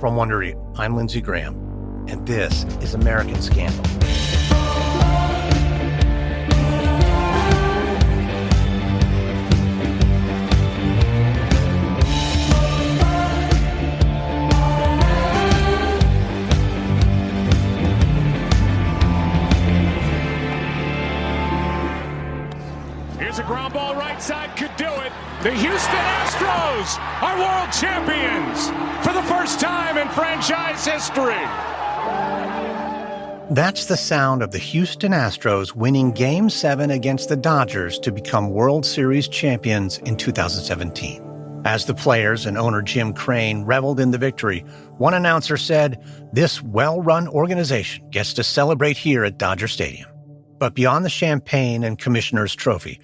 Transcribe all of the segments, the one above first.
From Wondery, I'm Lindsey Graham, and this is American Scandal. Here's a ground ball right side, could do it. The Houston Astros are world champions for the first time in franchise history. That's the sound of the Houston Astros winning Game 7 against the Dodgers to become World Series champions in 2017. As the players and owner Jim Crane reveled in the victory, one announcer said, "This well-run organization gets to celebrate here at Dodger Stadium." But beyond the champagne and commissioner's trophy,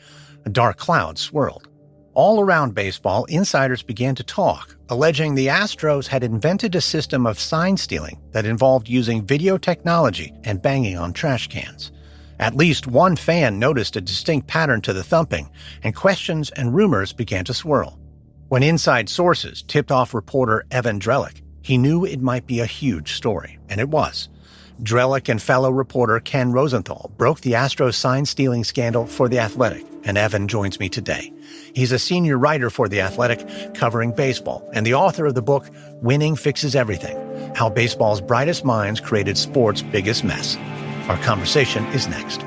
a dark cloud swirled. All around baseball, insiders began to talk, alleging the Astros had invented a system of sign stealing that involved using video technology and banging on trash cans. At least one fan noticed a distinct pattern to the thumping, and questions and rumors began to swirl. When inside sources tipped off reporter Evan Drellich, he knew it might be a huge story, and it was. Drellich and fellow reporter Ken Rosenthal broke the Astros sign-stealing scandal for The Athletic, and Evan joins me today. He's a senior writer for The Athletic, covering baseball, and the author of the book, Winning Fixes Everything: How Baseball's Brightest Minds Created Sport's Biggest Mess. Our conversation is next.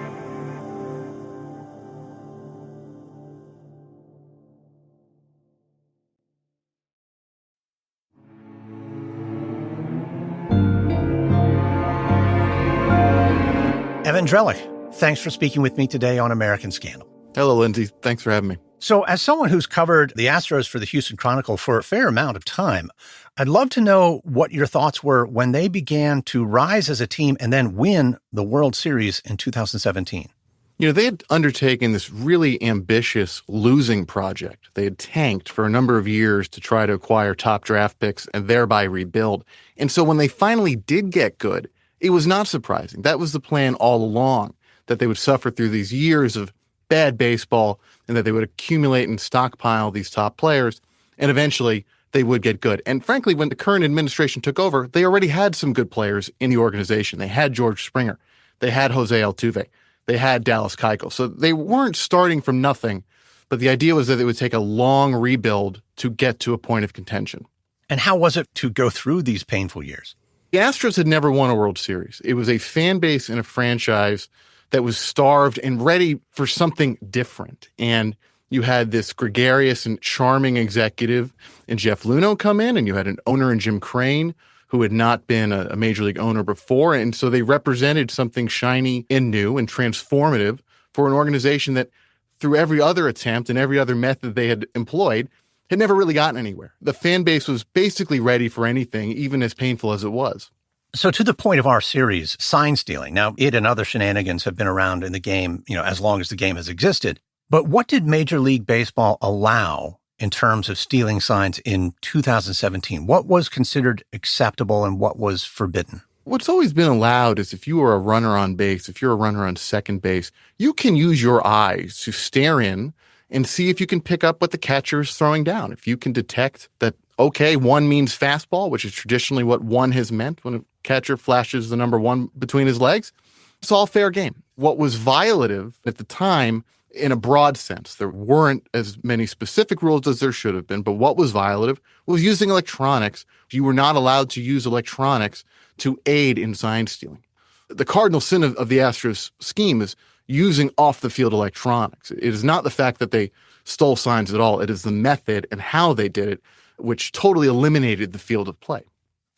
Evan Drellich, thanks for speaking with me today on American Scandal. Hello, Lindsey. Thanks for having me. So as someone who's covered the Astros for the Houston Chronicle for a fair amount of time, I'd love to know what your thoughts were when they began to rise as a team and then win the World Series in 2017. They had undertaken this really ambitious losing project. They had tanked for a number of years to try to acquire top draft picks and thereby rebuild. And so when they finally did get good, it was not surprising. That was the plan all along, that they would suffer through these years of bad baseball and that they would accumulate and stockpile these top players, and eventually they would get good. And frankly, when the current administration took over, they already had some good players in the organization. They had George Springer. They had Jose Altuve. They had Dallas Keuchel. So they weren't starting from nothing, but the idea was that it would take a long rebuild to get to a point of contention. And how was it to go through these painful years? The Astros had never won a World Series. It was a fan base and a franchise that was starved and ready for something different. And you had this gregarious and charming executive in Jeff Luhnow come in, and you had an owner in Jim Crane who had not been a major league owner before. And so they represented something shiny and new and transformative for an organization that, through every other attempt and every other method they had employed, had never really gotten anywhere. The fan base was basically ready for anything, even as painful as it was. So to the point of our series, sign stealing. Now, it and other shenanigans have been around in the game, as long as the game has existed. But what did Major League Baseball allow in terms of stealing signs in 2017? What was considered acceptable and what was forbidden? What's always been allowed is if you are a runner on base, if you're a runner on second base, you can use your eyes to stare in and see if you can pick up what the catcher is throwing down. If you can detect that, okay, 1 means fastball, which is traditionally what 1 has meant when a catcher flashes the number 1 between his legs, it's all fair game. What was violative at the time, in a broad sense, there weren't as many specific rules as there should have been, but what was violative was using electronics. You were not allowed to use electronics to aid in sign stealing. The cardinal sin of the Astros scheme is using off-the-field electronics. It is not the fact that they stole signs at all. It is the method and how they did it, which totally eliminated the field of play.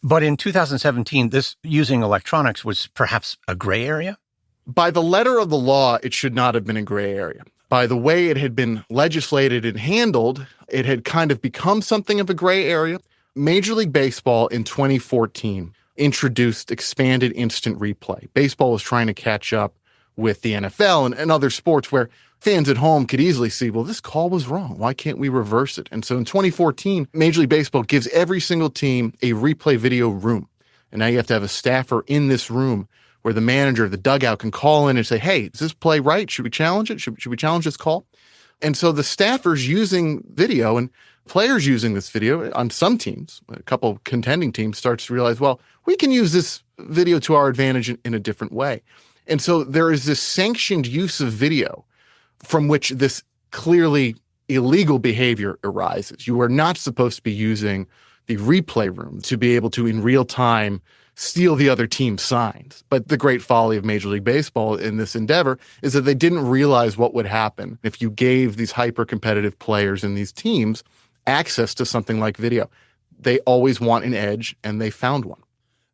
But in 2017, this using electronics was perhaps a gray area? By the letter of the law, it should not have been a gray area. By the way it had been legislated and handled, it had kind of become something of a gray area. Major League Baseball in 2014 introduced expanded instant replay. Baseball was trying to catch up with the NFL and other sports where fans at home could easily see, well, this call was wrong. Why can't we reverse it? And so in 2014, Major League Baseball gives every single team a replay video room. And now you have to have a staffer in this room where the manager, the dugout, can call in and say, hey, is this play right? Should we challenge it? Should we challenge this call? And so the staffers using video, and players using this video on some teams, a couple of contending teams, starts to realize, well, we can use this video to our advantage in a different way. And so there is this sanctioned use of video from which this clearly illegal behavior arises. You are not supposed to be using the replay room to be able to, in real time, steal the other team's signs. But the great folly of Major League Baseball in this endeavor is that they didn't realize what would happen if you gave these hyper-competitive players in these teams access to something like video. They always want an edge, and they found one.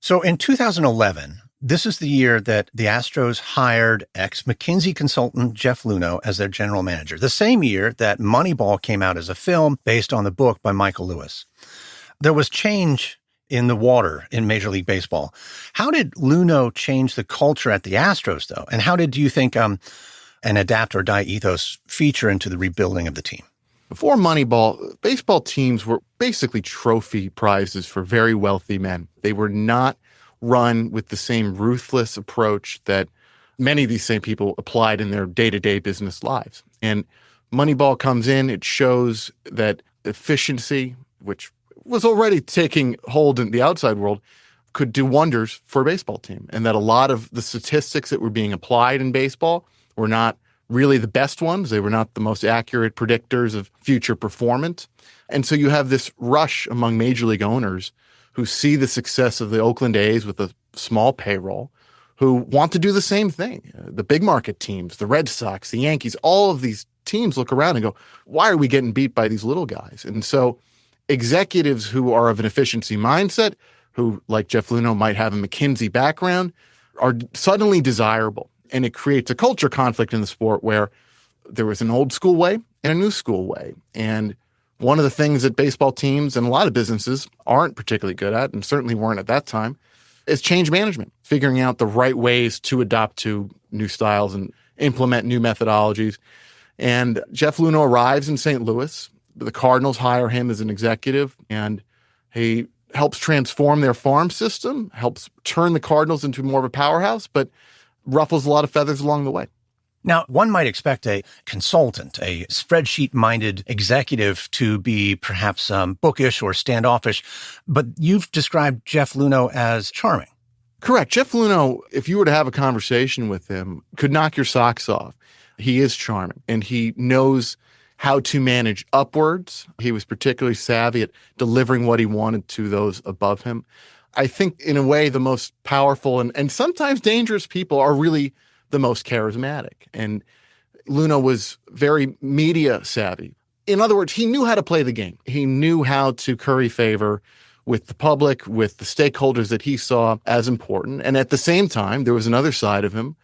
So in 2011, this is the year that the Astros hired ex-McKinsey consultant Jeff Luhnow as their general manager, the same year that Moneyball came out as a film based on the book by Michael Lewis. There was change in the water in Major League Baseball. How did Luhnow change the culture at the Astros, though? And how do you think an adapt or die ethos feature into the rebuilding of the team? Before Moneyball, baseball teams were basically trophy prizes for very wealthy men. They were not run with the same ruthless approach that many of these same people applied in their day-to-day business lives. And Moneyball comes in, it shows that efficiency, which was already taking hold in the outside world, could do wonders for a baseball team. And that a lot of the statistics that were being applied in baseball were not really the best ones. They were not the most accurate predictors of future performance. And so you have this rush among major league owners who see the success of the Oakland A's with a small payroll, who want to do the same thing. The big market teams, the Red Sox, the Yankees, all of these teams look around and go, why are we getting beat by these little guys? And so executives who are of an efficiency mindset, who, like Jeff Luhnow, might have a McKinsey background, are suddenly desirable. And it creates a culture conflict in the sport where there was an old school way and a new school way. And one of the things that baseball teams and a lot of businesses aren't particularly good at, and certainly weren't at that time, is change management, figuring out the right ways to adopt to new styles and implement new methodologies. And Jeff Luhnow arrives in St. Louis. The Cardinals hire him as an executive, and he helps transform their farm system, helps turn the Cardinals into more of a powerhouse, but ruffles a lot of feathers along the way. Now, one might expect a consultant, a spreadsheet-minded executive to be perhaps bookish or standoffish, but you've described Jeff Luhnow as charming. Correct. Jeff Luhnow, if you were to have a conversation with him, could knock your socks off. He is charming, and he knows how to manage upwards. He was particularly savvy at delivering what he wanted to those above him. I think, in a way, the most powerful and sometimes dangerous people are really the most charismatic. And Luhnow was very media savvy. In other words, he knew how to play the game. He knew how to curry favor with the public, with the stakeholders that he saw as important. And at the same time, there was another side of him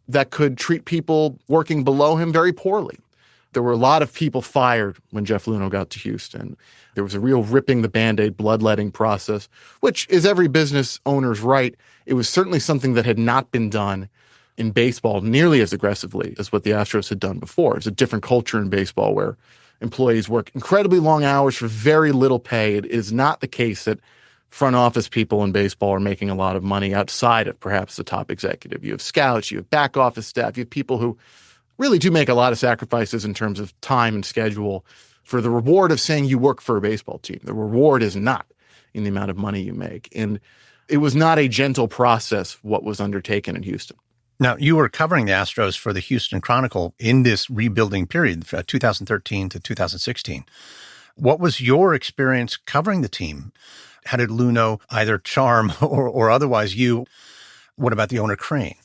that could treat people working below him very poorly. There were a lot of people fired when Jeff Luhnow got to Houston. There was a real ripping the Band-Aid, bloodletting process, which is every business owner's right. It was certainly something that had not been done in baseball nearly as aggressively as what the Astros had done before. It's a different culture in baseball where employees work incredibly long hours for very little pay. It is not the case that front office people in baseball are making a lot of money outside of perhaps the top executive. You have scouts, you have back office staff, you have people who really do make a lot of sacrifices in terms of time and schedule for the reward of saying you work for a baseball team. The reward is not in the amount of money you make. And it was not a gentle process what was undertaken in Houston. Now, you were covering the Astros for the Houston Chronicle in this rebuilding period, 2013 to 2016. What was your experience covering the team? How did Luhnow either charm or otherwise you? What about the owner, Crane?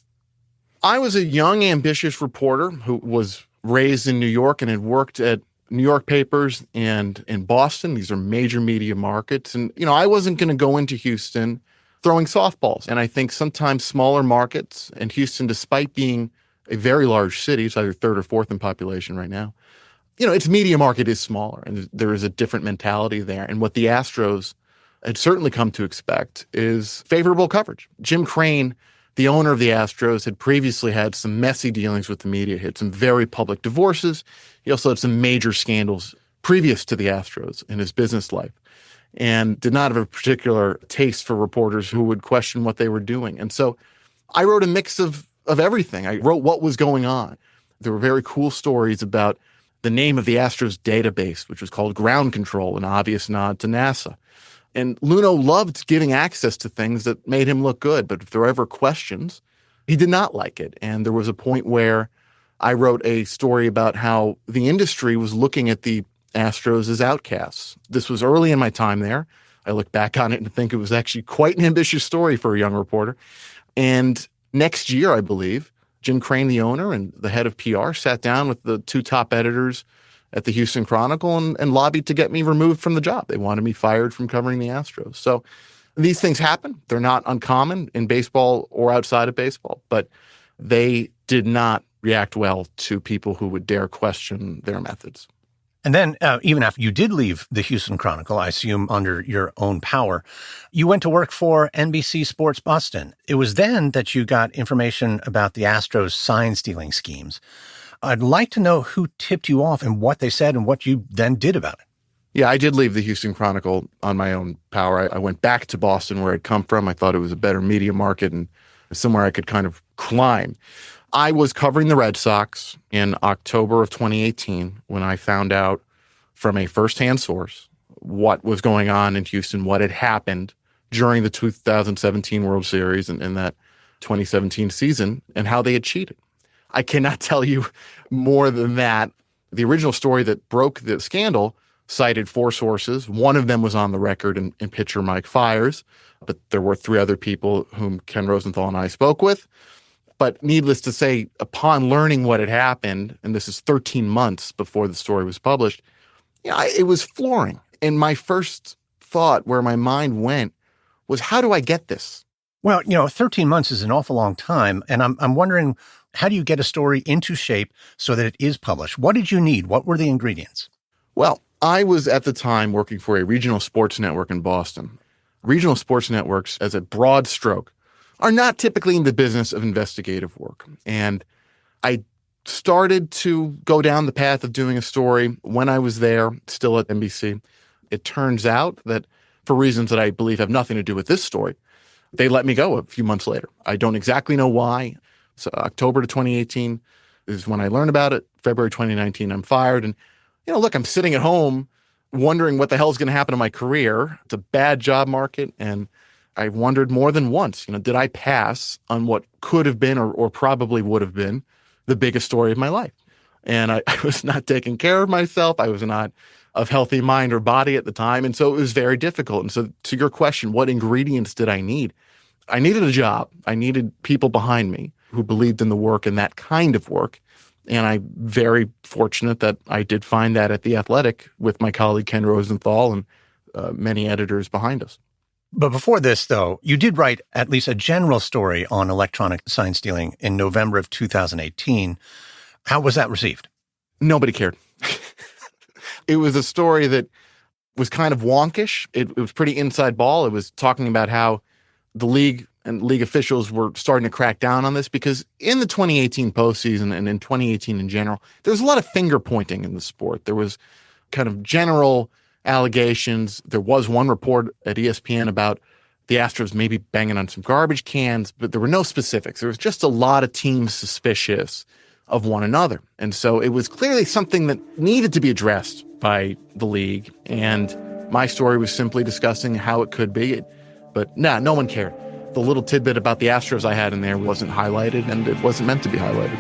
I was a young, ambitious reporter who was raised in New York and had worked at New York papers and in Boston. These are major media markets. And, I wasn't going to go into Houston throwing softballs. And I think sometimes smaller markets, and Houston, despite being a very large city, it's either third or fourth in population right now, its media market is smaller and there is a different mentality there. And what the Astros had certainly come to expect is favorable coverage. Jim Crane, the owner of the Astros, had previously had some messy dealings with the media. He had some very public divorces. He also had some major scandals previous to the Astros in his business life, and did not have a particular taste for reporters who would question what they were doing. And so I wrote a mix of everything. I wrote what was going on. There were very cool stories about the name of the Astros database, which was called Ground Control, an obvious nod to NASA. And Luno loved giving access to things that made him look good, but if there were ever questions, he did not like it. And there was a point where I wrote a story about how the industry was looking at the Astros as outcasts. This was early in my time there. I look back on it and think it was actually quite an ambitious story for a young reporter. And next year, I believe, Jim Crane, the owner and the head of PR, sat down with the two top editors at the Houston Chronicle and lobbied to get me removed from the job. They wanted me fired from covering the Astros. So these things happen. They're not uncommon in baseball or outside of baseball, but they did not react well to people who would dare question their methods. And then even after you did leave the Houston Chronicle, I assume under your own power, you went to work for NBC Sports Boston. It was then that you got information about the Astros sign stealing schemes. I'd like to know who tipped you off and what they said and what you then did about it. Yeah, I did leave the Houston Chronicle on my own power. I went back to Boston where I'd come from. I thought it was a better media market and somewhere I could kind of climb. I was covering the Red Sox in October of 2018 when I found out from a firsthand source what was going on in Houston, what had happened during the 2017 World Series and in that 2017 season, and how they had cheated. I cannot tell you more than that. The original story that broke the scandal cited 4 sources. One of them was on the record in pitcher Mike Fiers, but there were 3 other people whom Ken Rosenthal and I spoke with. But needless to say, upon learning what had happened, and this is 13 months before the story was published, it was flooring. And my first thought, where my mind went, was, how do I get this? Well, 13 months is an awful long time. And I'm wondering, how do you get a story into shape so that it is published? What did you need? What were the ingredients? Well, I was at the time working for a regional sports network in Boston. Regional sports networks, as a broad stroke, are not typically in the business of investigative work. And I started to go down the path of doing a story when I was there, still at NBC. It turns out that, for reasons that I believe have nothing to do with this story, they let me go a few months later. I don't exactly know why. So October to 2018 is when I learned about it. February 2019, I'm fired. And, look, I'm sitting at home wondering what the hell is going to happen to my career. It's a bad job market. And I wondered more than once, did I pass on what could have been or probably would have been the biggest story of my life? And I was not taking care of myself. I was not of healthy mind or body at the time. And so it was very difficult. And so to your question, what ingredients did I need? I needed a job. I needed people behind me who believed in the work and that kind of work. And I'm very fortunate that I did find that at The Athletic with my colleague Ken Rosenthal and many editors behind us. But before this, though, you did write at least a general story on electronic sign stealing in November of 2018. How was that received? Nobody cared. It was a story that was kind of wonkish. It was pretty inside ball. It was talking about how the league and league officials were starting to crack down on this because in the 2018 postseason and in 2018 in general, there was a lot of finger pointing in the sport. There was kind of general allegations. There was one report at ESPN about the Astros maybe banging on some garbage cans, but there were no specifics. There was just a lot of teams suspicious of one another. And so it was clearly something that needed to be addressed by the league. And my story was simply discussing how it could be. But no one cared. The little tidbit about the Astros I had in there wasn't highlighted, and it wasn't meant to be highlighted.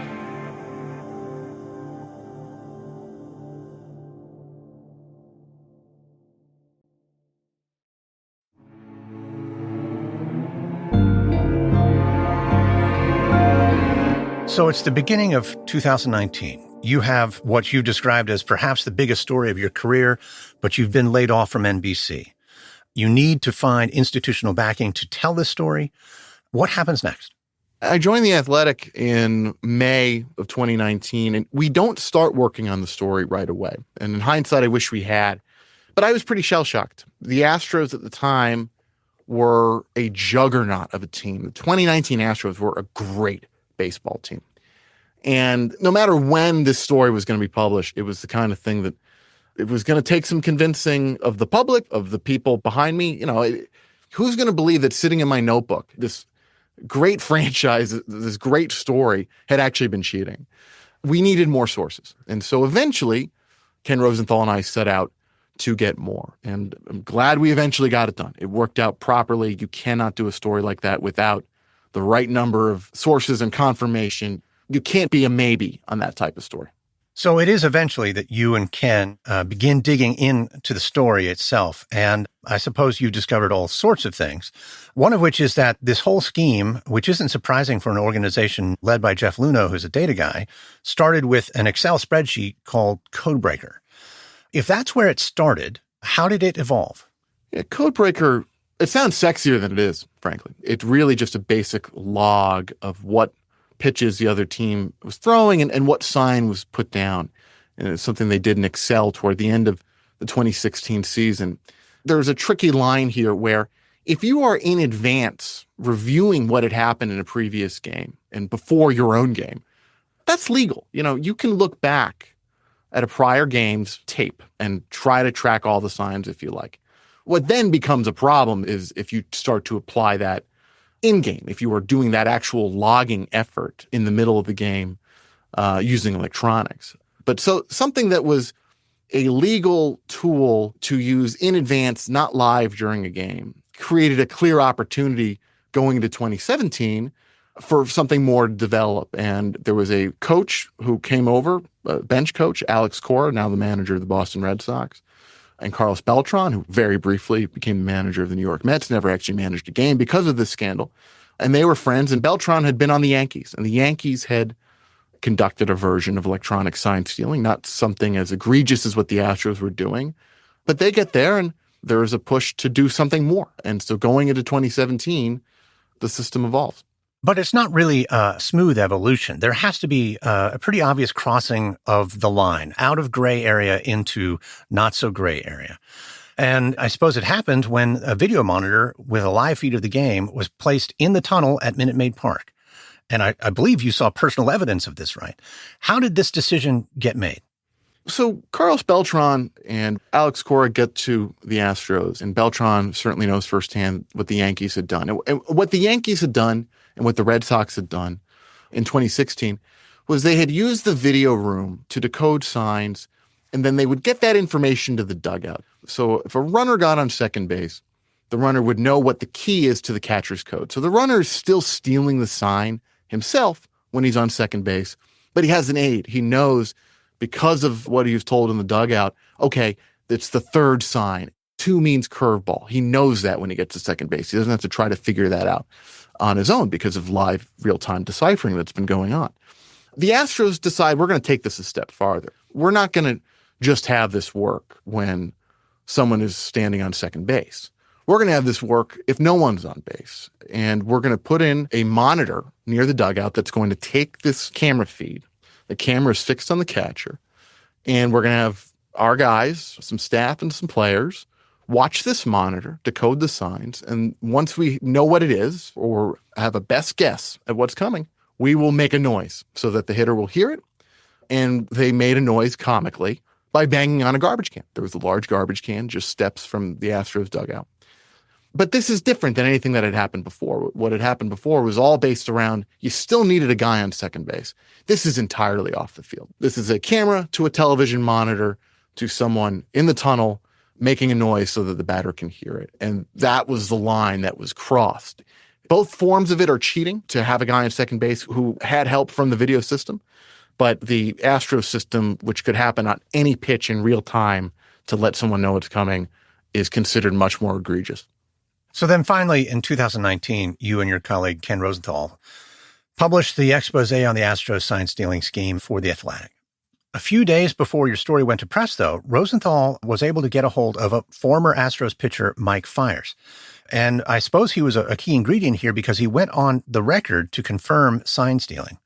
So it's the beginning of 2019. You have what you described as perhaps the biggest story of your career, but you've been laid off from NBC. You need to find institutional backing to tell this story. What happens next? I joined The Athletic in May of 2019, and we don't start working on the story right away. And in hindsight, I wish we had. But I was pretty shell-shocked. The Astros at the time were a juggernaut of a team. The 2019 Astros were a great baseball team. And no matter when this story was going to be published, it was the kind of thing that it was going to take some convincing of the public, of the people behind me. Who's going to believe that sitting in my notebook, this great franchise, this great story had actually been cheating? we needed more sources. And so eventually, Ken Rosenthal and I set out to get more. And I'm glad we eventually got it done. It worked out properly. You cannot do a story like that without the right number of sources and confirmation. You can't be a maybe on that type of story. So it is eventually that you and Ken begin digging into the story itself. And I suppose you discovered all sorts of things. One of which is that this whole scheme, which isn't surprising for an organization led by Jeff Luhnow, who's a data guy, started with an Excel spreadsheet called Codebreaker. If that's where it started, how did it evolve? Yeah, Codebreaker, it sounds sexier than it is, frankly. It's really just a basic log of what pitches the other team was throwing and what sign was put down. And it's something they did in Excel toward the end of the 2016 season. There's a tricky line here where if you are in advance reviewing what had happened in a previous game and before your own game, that's legal. You can look back at a prior game's tape and try to track all the signs if you like. What then becomes a problem is if you start to apply that in-game, if you are doing that actual logging effort in the middle of the game using electronics. But so something that was a legal tool to use in advance, not live during a game, created a clear opportunity going into 2017 for something more to develop. And there was a coach who came over, a bench coach, Alex Cora, now the manager of the Boston Red Sox, and Carlos Beltran, who very briefly became the manager of the New York Mets, never actually managed a game because of this scandal. And they were friends, and Beltran had been on the Yankees, and the Yankees had conducted a version of electronic sign stealing, not something as egregious as what the Astros were doing. But they get there, and there is a push to do something more. And so going into 2017, the system evolves. But it's not really a smooth evolution. There has to be a pretty obvious crossing of the line out of gray area into not so gray area. And I suppose it happened when a video monitor with a live feed of the game was placed in the tunnel at Minute Maid Park. And I believe you saw personal evidence of this, right? How did this decision get made? So Carlos Beltran and Alex Cora get to the Astros, and Beltran certainly knows firsthand what the Yankees had done. And what the Yankees had done and what the Red Sox had done in 2016 was they had used the video room to decode signs, and then they would get that information to the dugout. So if a runner got on second base, the runner would know what the key is to the catcher's code. So the runner is still stealing the sign himself when he's on second base, but he has an aid. He knows because of what he was told in the dugout, okay, it's the third sign. 2 means curveball. He knows that when he gets to second base. He doesn't have to try to figure that out on his own because of live real-time deciphering that's been going on. The Astros decide we're going to take this a step farther. We're not going to just have this work when someone is standing on second base. We're going to have this work if no one's on base. And we're going to put in a monitor near the dugout that's going to take this camera feed. The camera is fixed on the catcher. And we're going to have our guys, some staff and some players, watch this monitor, decode the signs. And once we know what it is or have a best guess at what's coming, we will make a noise so that the hitter will hear it. And they made a noise comically by banging on a garbage can. There was a large garbage can just steps from the Astros dugout. But this is different than anything that had happened before. What had happened before was all based around you still needed a guy on second base. This is entirely off the field. This is a camera to a television monitor to someone in the tunnel making a noise so that the batter can hear it. And that was the line that was crossed. Both forms of it are cheating to have a guy on second base who had help from the video system. But the Astros system, which could happen on any pitch in real time to let someone know it's coming, is considered much more egregious. So then finally, in 2019, you and your colleague Ken Rosenthal published the expose on the Astros sign stealing scheme for The Athletic. A few days before your story went to press, though, Rosenthal was able to get a hold of a former Astros pitcher, Mike Fiers. And I suppose he was a key ingredient here because he went on the record to confirm sign stealing.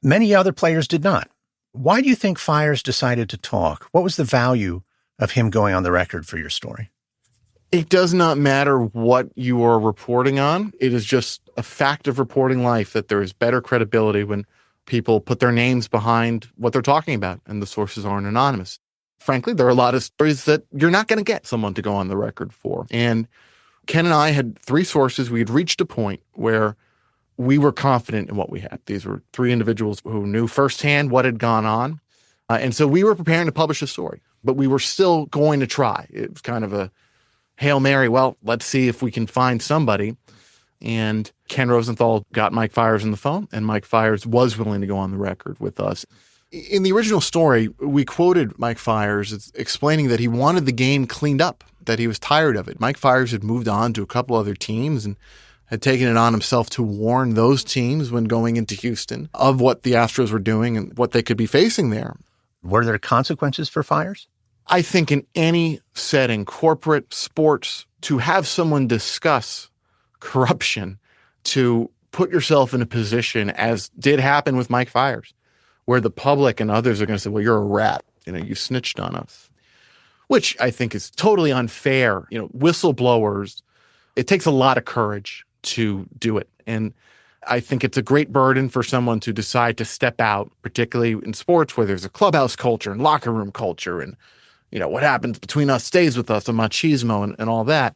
Many other players did not. Why do you think Fiers decided to talk? What was the value of him going on the record for your story? It does not matter what you are reporting on. It is just a fact of reporting life that there is better credibility when people put their names behind what they're talking about and the sources aren't anonymous. Frankly, there are a lot of stories that you're not going to get someone to go on the record for. And Ken and I had 3 sources. We had reached a point where we were confident in what we had. These were three individuals who knew firsthand what had gone on. And so we were preparing to publish a story, but we were still going to try. It was kind of a Hail Mary. Well, let's see if we can find somebody. And Ken Rosenthal got Mike Fiers on the phone, and Mike Fiers was willing to go on the record with us. In the original story, we quoted Mike Fiers explaining that he wanted the game cleaned up, that he was tired of it. Mike Fiers had moved on to a couple other teams and had taken it on himself to warn those teams when going into Houston of what the Astros were doing and what they could be facing there. Were there consequences for Fiers? I think in any setting, corporate, sports, to have someone discuss corruption, to put yourself in a position, as did happen with Mike Fiers, where the public and others are going to say, well, you're a rat. You snitched on us, which I think is totally unfair. Whistleblowers, it takes a lot of courage to do it. And I think it's a great burden for someone to decide to step out, particularly in sports where there's a clubhouse culture and locker room culture and, what happens between us stays with us, and machismo and all that.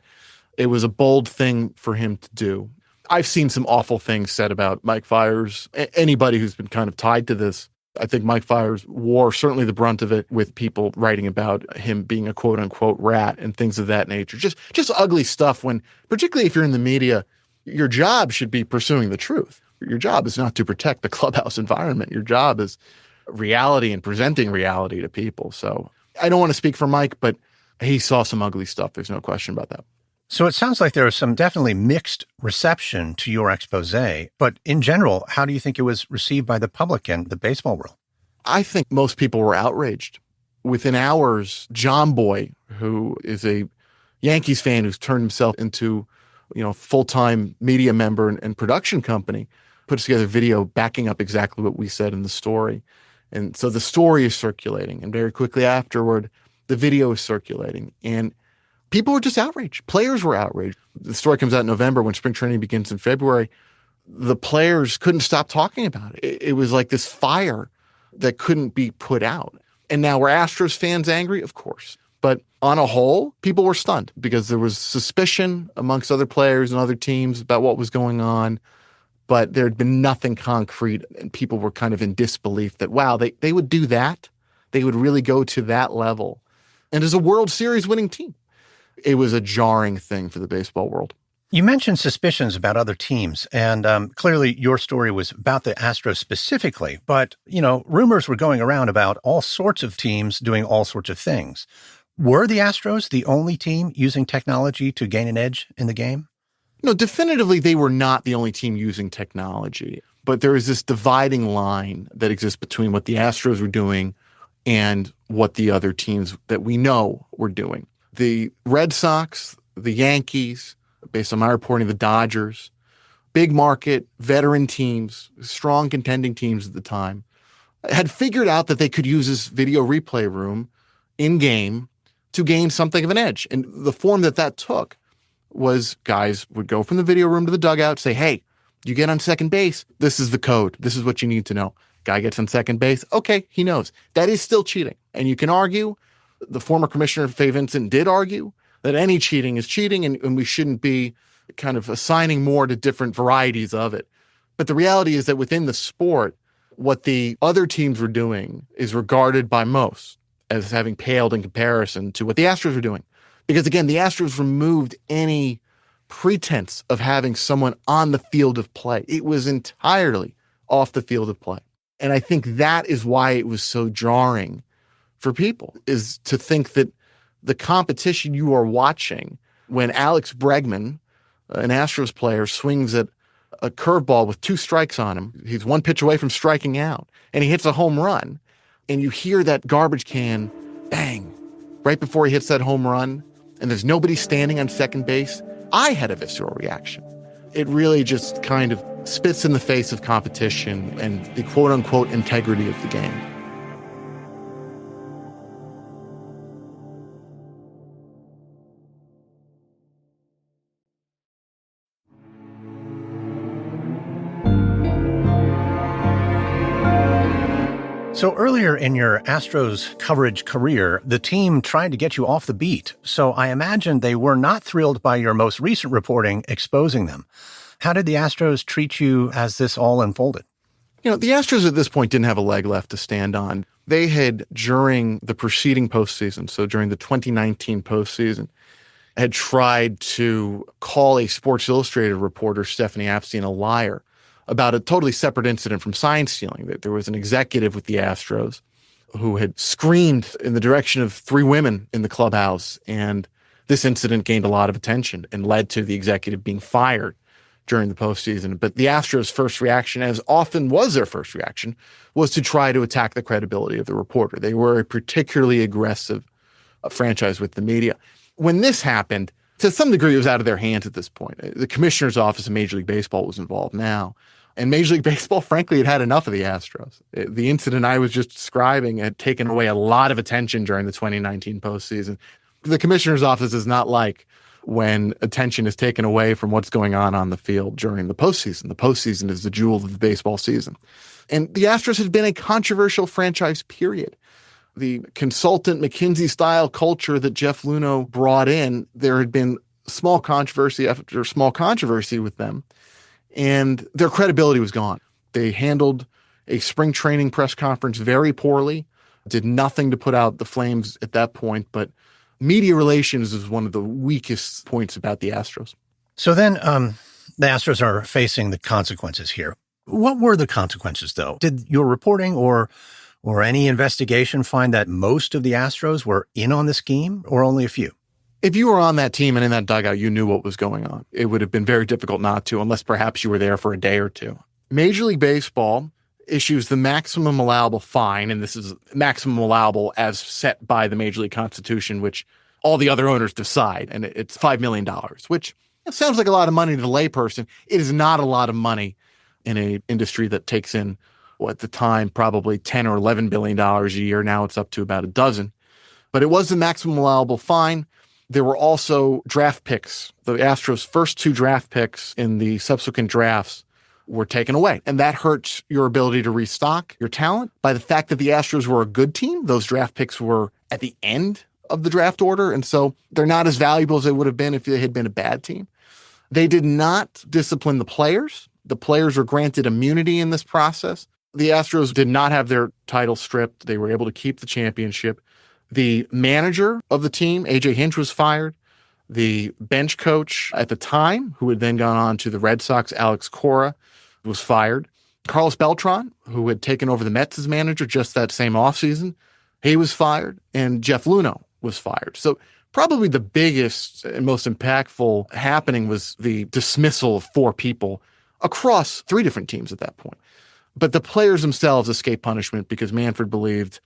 It was a bold thing for him to do. I've seen some awful things said about Mike Fiers. Anybody who's been kind of tied to this, I think Mike Fiers wore certainly the brunt of it, with people writing about him being a quote unquote rat and things of that nature. Just ugly stuff when, particularly if you're in the media, your job should be pursuing the truth. Your job is not to protect the clubhouse environment. Your job is reality and presenting reality to people. So I don't want to speak for Mike, but he saw some ugly stuff. There's no question about that. So it sounds like there was some definitely mixed reception to your expose, but in general, how do you think it was received by the public and the baseball world? I think most people were outraged. Within hours, John Boy, who is a Yankees fan who's turned himself into, full-time media member and production company, puts together a video backing up exactly what we said in the story. And so the story is circulating, and very quickly afterward, the video is circulating. And people were just outraged. Players were outraged. The story comes out in November when spring training begins in February. The players couldn't stop talking about it. It was like this fire that couldn't be put out. And now were Astros fans angry? Of course. But on a whole, people were stunned because there was suspicion amongst other players and other teams about what was going on. But there had been nothing concrete, and people were kind of in disbelief that, wow, they would do that? They would really go to that level? And as a World Series winning team, it was a jarring thing for the baseball world. You mentioned suspicions about other teams, and clearly your story was about the Astros specifically, but, rumors were going around about all sorts of teams doing all sorts of things. Were the Astros the only team using technology to gain an edge in the game? No, definitively they were not the only team using technology, but there is this dividing line that exists between what the Astros were doing and what the other teams that we know were doing. The Red Sox, the Yankees, based on my reporting, the Dodgers, big market, veteran teams, strong contending teams at the time, had figured out that they could use this video replay room in-game to gain something of an edge. And the form that took was guys would go from the video room to the dugout, say, hey, you get on second base, this is the code. This is what you need to know. Guy gets on second base. Okay, he knows. That is still cheating. And you can argue, the former commissioner, Fay Vincent, did argue that any cheating is cheating and we shouldn't be kind of assigning more to different varieties of it. But the reality is that within the sport, what the other teams were doing is regarded by most as having paled in comparison to what the Astros were doing. Because again, the Astros removed any pretense of having someone on the field of play. It was entirely off the field of play. And I think that is why it was so jarring for people, is to think that the competition you are watching when Alex Bregman, an Astros player, swings at a curveball with 2 strikes on him. He's 1 pitch away from striking out, and he hits a home run. And you hear that garbage can bang right before he hits that home run, and there's nobody standing on second base. I had a visceral reaction. It really just kind of spits in the face of competition and the quote-unquote integrity of the game. So earlier in your Astros coverage career, the team tried to get you off the beat. So I imagine they were not thrilled by your most recent reporting exposing them. How did the Astros treat you as this all unfolded? The Astros at this point didn't have a leg left to stand on. They had, during the preceding postseason, so during the 2019 postseason, had tried to call a Sports Illustrated reporter, Stephanie Apstein, a liar about a totally separate incident from sign stealing. That there was an executive with the Astros who had screamed in the direction of 3 women in the clubhouse, and this incident gained a lot of attention and led to the executive being fired during the postseason. But the Astros' first reaction, as often was their first reaction, was to try to attack the credibility of the reporter. They were a particularly aggressive franchise with the media. When this happened, to some degree, it was out of their hands at this point. The commissioner's office of Major League Baseball was involved now. And Major League Baseball, frankly, had enough of the Astros. The incident I was just describing had taken away a lot of attention during the 2019 postseason. The commissioner's office is not like when attention is taken away from what's going on the field during the postseason. The postseason is the jewel of the baseball season. And the Astros had been a controversial franchise, period. The consultant McKinsey-style culture that Jeff Luhnow brought in, there had been small controversy after small controversy with them, and their credibility was gone. They handled a spring training press conference very poorly, did nothing to put out the flames at that point, but media relations is one of the weakest points about the Astros. So then the Astros are facing the consequences here. What were the consequences, though? Did your reporting or any investigation find that most of the Astros were in on the scheme, or only a few? If you were on that team and in that dugout, you knew what was going on. It would have been very difficult not to, unless perhaps you were there for a day or two. Major League Baseball issues the maximum allowable fine, and this is maximum allowable as set by the Major League Constitution, which all the other owners decide, and it's $5 million, which sounds like a lot of money to the layperson. It is not a lot of money in an industry that takes in, at the time, probably $10 or $11 billion a year. Now it's up to about a dozen. But it was the maximum allowable fine. There were also draft picks. The Astros' first 2 draft picks in the subsequent drafts were taken away. And that hurts your ability to restock your talent. By the fact that the Astros were a good team, those draft picks were at the end of the draft order. And so they're not as valuable as they would have been if they had been a bad team. They did not discipline the players. The players were granted immunity in this process. The Astros did not have their title stripped. They were able to keep the championship. The manager of the team, A.J. Hinch, was fired. The bench coach at the time, who had then gone on to the Red Sox, Alex Cora, was fired. Carlos Beltran, who had taken over the Mets as manager just that same offseason, he was fired. And Jeff Luhnow was fired. So probably the biggest and most impactful happening was the dismissal of 4 people across 3 different teams at that point. But the players themselves escaped punishment because Manfred believed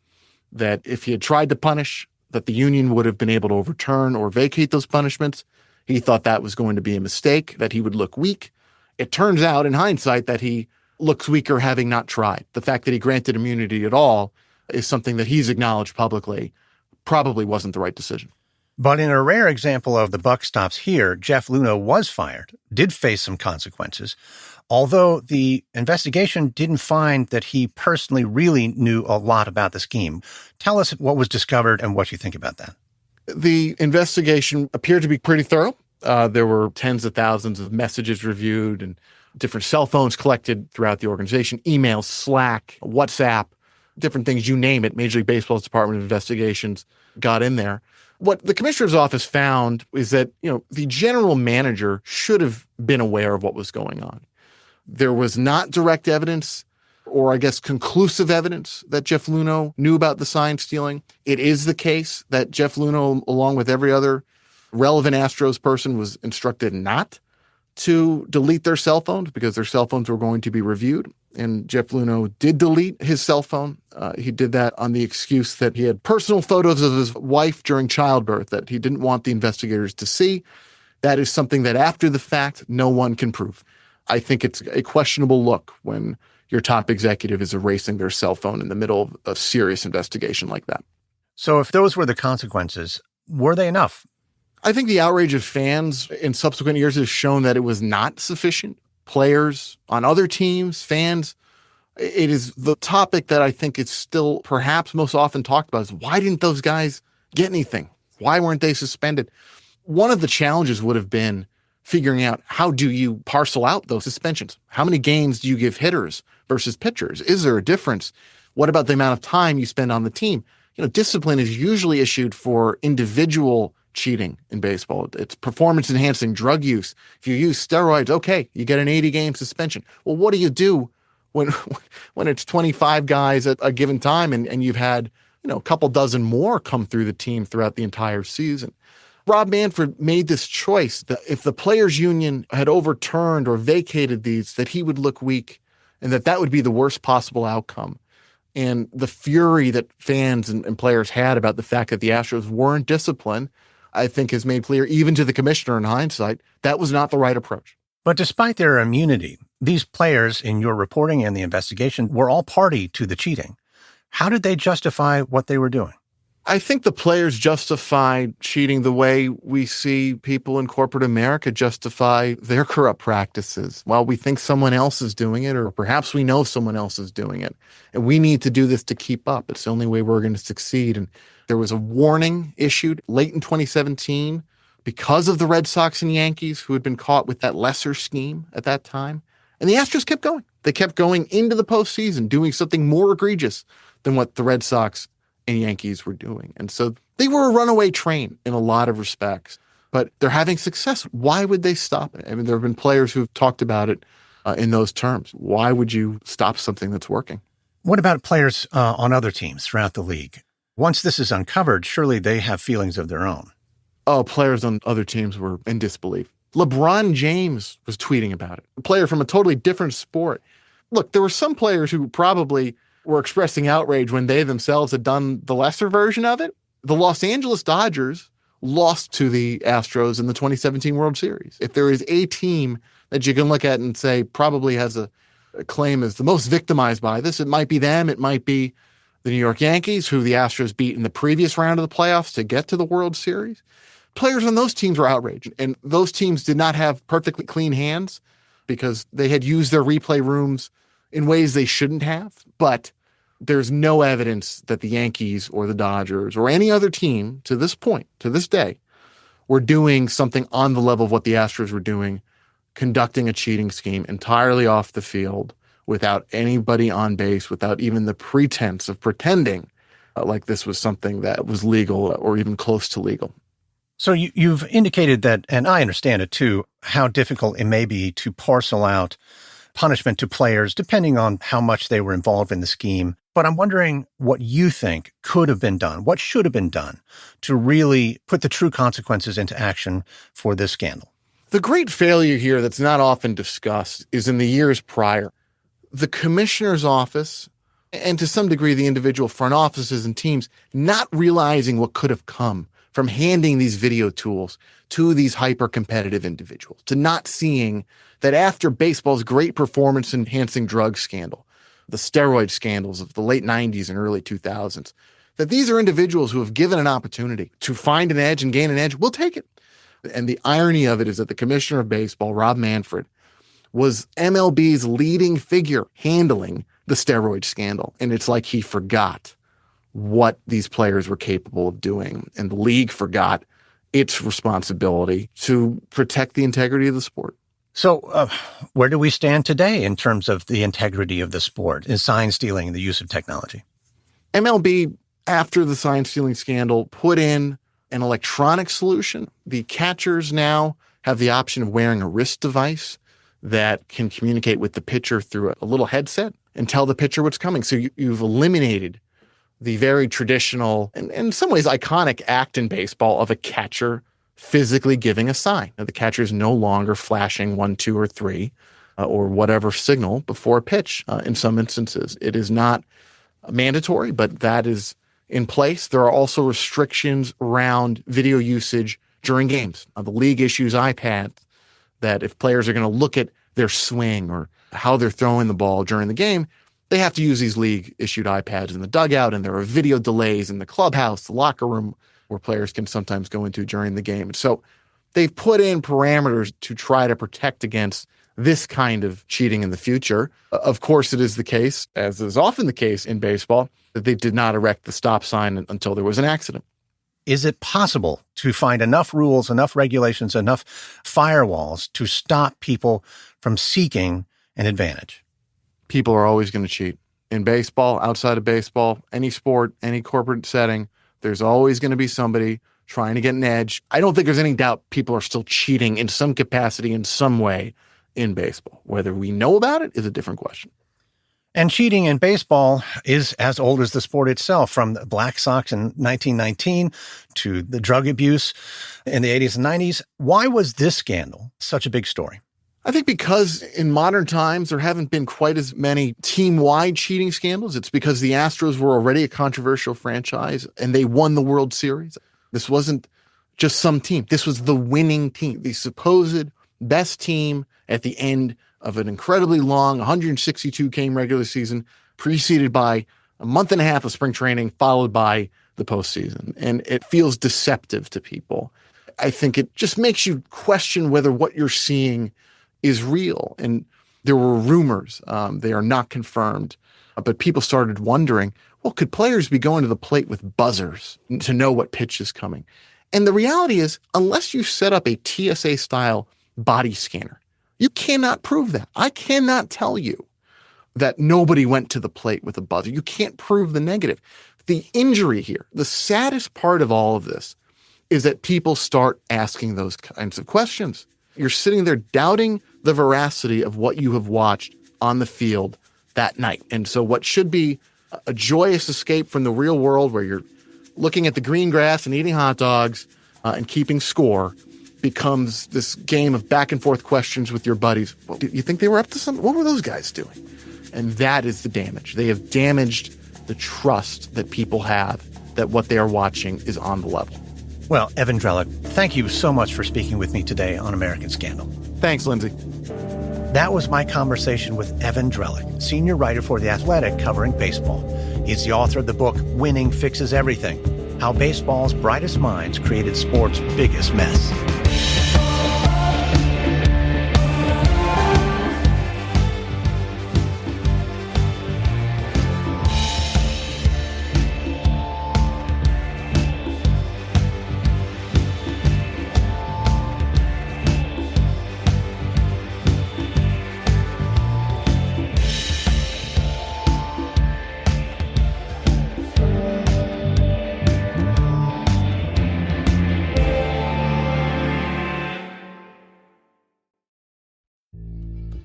that if he had tried to punish, that the union would have been able to overturn or vacate those punishments. He thought that was going to be a mistake, that he would look weak. It turns out, in hindsight, that he looks weaker having not tried. The fact that he granted immunity at all is something that he's acknowledged publicly probably wasn't the right decision. But in a rare example of the buck stops here, Jeff Luhnow was fired, did face some consequences, although the investigation didn't find that he personally really knew a lot about the scheme. Tell us what was discovered and what you think about that. The investigation appeared to be pretty thorough. There were tens of thousands of messages reviewed and different cell phones collected throughout the organization, emails, Slack, WhatsApp, different things, you name it. Major League Baseball's Department of Investigations got in there. What the commissioner's office found is that, the general manager should have been aware of what was going on. There was not direct evidence, or I guess conclusive evidence, that Jeff Luhnow knew about the sign stealing. It is the case that Jeff Luhnow, along with every other relevant Astros person, was instructed not to delete their cell phones because their cell phones were going to be reviewed. And Jeff Luhnow did delete his cell phone. He did that on the excuse that he had personal photos of his wife during childbirth that he didn't want the investigators to see. That is something that after the fact, no one can prove. I think it's a questionable look when your top executive is erasing their cell phone in the middle of a serious investigation like that. So if those were the consequences, were they enough? I think the outrage of fans in subsequent years has shown that it was not sufficient. Players on other teams, fans, it is the topic that I think is still perhaps most often talked about is why didn't those guys get anything? Why weren't they suspended? One of the challenges would have been figuring out how do you parcel out those suspensions? How many games do you give hitters versus pitchers? Is there a difference? What about the amount of time you spend on the team? Discipline is usually issued for individual cheating in baseball. It's performance-enhancing drug use. If you use steroids, okay, you get an 80-game suspension. Well, what do you do when it's 25 guys at a given time and you've had a couple dozen more come through the team throughout the entire season? Rob Manfred made this choice that if the players' union had overturned or vacated these, that he would look weak and that would be the worst possible outcome. And the fury that fans and players had about the fact that the Astros weren't disciplined, I think has made clear, even to the commissioner in hindsight, that was not the right approach. But despite their immunity, these players in your reporting and the investigation were all party to the cheating. How did they justify what they were doing? I think the players justified cheating the way we see people in corporate America justify their corrupt practices. While we think someone else is doing it, or perhaps we know someone else is doing it, and we need to do this to keep up. It's the only way we're going to succeed. And there was a warning issued late in 2017 because of the Red Sox and Yankees who had been caught with that lesser scheme at that time. And the Astros kept going. They kept going into the postseason, doing something more egregious than what the Red Sox and Yankees were doing. And so they were a runaway train in a lot of respects, but they're having success. Why would they stop it? I mean, there have been players who've talked about it in those terms. Why would you stop something that's working? What about players on other teams throughout the league? Once this is uncovered, surely they have feelings of their own. Oh, players on other teams were in disbelief. LeBron James was tweeting about it, a player from a totally different sport. Look, there were some players who probably were expressing outrage when they themselves had done the lesser version of it. The Los Angeles Dodgers lost to the Astros in the 2017 World Series. If there is a team that you can look at and say probably has a claim as the most victimized by this, it might be them. It might be the New York Yankees, who the Astros beat in the previous round of the playoffs to get to the World Series. Players on those teams were outraged, and those teams did not have perfectly clean hands because they had used their replay rooms in ways they shouldn't have. But there's no evidence that the Yankees or the Dodgers or any other team to this point, to this day, were doing something on the level of what the Astros were doing, conducting a cheating scheme entirely off the field without anybody on base, without even the pretense of pretending like this was something that was legal or even close to legal. So you've indicated that, and I understand it too, how difficult it may be to parcel out punishment to players depending on how much they were involved in the scheme. But I'm wondering what you think could have been done, what should have been done to really put the true consequences into action for this scandal. The great failure here that's not often discussed is in the years prior. The commissioner's office, and to some degree the individual front offices and teams, not realizing what could have come from handing these video tools to these hyper-competitive individuals, to not seeing that after baseball's great performance-enhancing drug scandal, the steroid scandals of the late 90s and early 2000s, that these are individuals who have given an opportunity to find an edge and gain an edge. We'll take it. And the irony of it is that the commissioner of baseball, Rob Manfred, was MLB's leading figure handling the steroid scandal. And it's like he forgot what these players were capable of doing. And the league forgot its responsibility to protect the integrity of the sport. So where do we stand today in terms of the integrity of the sport in sign stealing and the use of technology? MLB, after the sign stealing scandal, put in an electronic solution. The catchers now have the option of wearing a wrist device that can communicate with the pitcher through a little headset and tell the pitcher what's coming. So you've eliminated the very traditional and in some ways iconic act in baseball of a catcher physically giving a sign. Now, the catcher is no longer flashing 1, 2, or 3 or whatever signal before a pitch. In some instances, it is not mandatory, but that is in place. There are also restrictions around video usage during games. The league issues iPads that if players are going to look at their swing or how they're throwing the ball during the game, they have to use these league-issued iPads in the dugout, and there are video delays in the clubhouse, the locker room, where players can sometimes go into during the game. So they've put in parameters to try to protect against this kind of cheating in the future. Of course, it is the case, as is often the case in baseball, that they did not erect the stop sign until there was an accident. Is it possible to find enough rules, enough regulations, enough firewalls to stop people from seeking an advantage? People are always going to cheat. In baseball, outside of baseball, any sport, any corporate setting, there's always going to be somebody trying to get an edge. I don't think there's any doubt people are still cheating in some capacity, in some way in baseball. Whether we know about it is a different question. And cheating in baseball is as old as the sport itself, from the Black Sox in 1919 to the drug abuse in the 80s and 90s. Why was this scandal such a big story? I think because in modern times, there haven't been quite as many team-wide cheating scandals. It's because the Astros were already a controversial franchise and they won the World Series. This wasn't just some team. This was the winning team, the supposed best team at the end of an incredibly long 162-game regular season, preceded by a month and a half of spring training, followed by the postseason. And it feels deceptive to people. I think it just makes you question whether what you're seeing is real. And there were rumors. They are not confirmed. But people started wondering, well, could players be going to the plate with buzzers to know what pitch is coming? And the reality is, unless you set up a TSA-style body scanner, you cannot prove that. I cannot tell you that nobody went to the plate with a buzzer. You can't prove the negative. The injury here, the saddest part of all of this, is that people start asking those kinds of questions. You're sitting there doubting the veracity of what you have watched on the field that night. And so what should be a joyous escape from the real world, where you're looking at the green grass and eating hot dogs and keeping score, becomes this game of back and forth questions with your buddies. Well, do you think they were up to something? What were those guys doing? And that is the damage. They have damaged the trust that people have that what they are watching is on the level. Well, Evan Drellich, thank you so much for speaking with me today on American Scandal. Thanks, Lindsay. That was my conversation with Evan Drellich, senior writer for The Athletic covering baseball. He's the author of the book, Winning Fixes Everything: How Baseball's Brightest Minds Created Sport's Biggest Mess.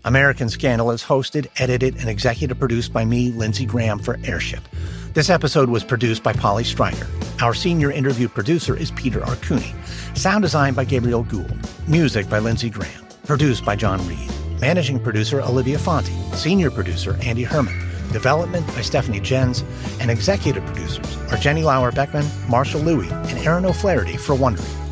American Scandal is hosted, edited, and executive produced by me, Lindsey Graham, for Airship. This episode was produced by Polly Stryker. Our senior interview producer is Peter Arcuni. Sound design by Gabriel Gould. Music by Lindsey Graham. Produced by John Reed. Managing producer Olivia Fonte. Senior producer Andy Herman. Development by Stephanie Jens. And executive producers are Jenny Lauer-Beckman, Marshall Louie, and Aaron O'Flaherty for Wondery.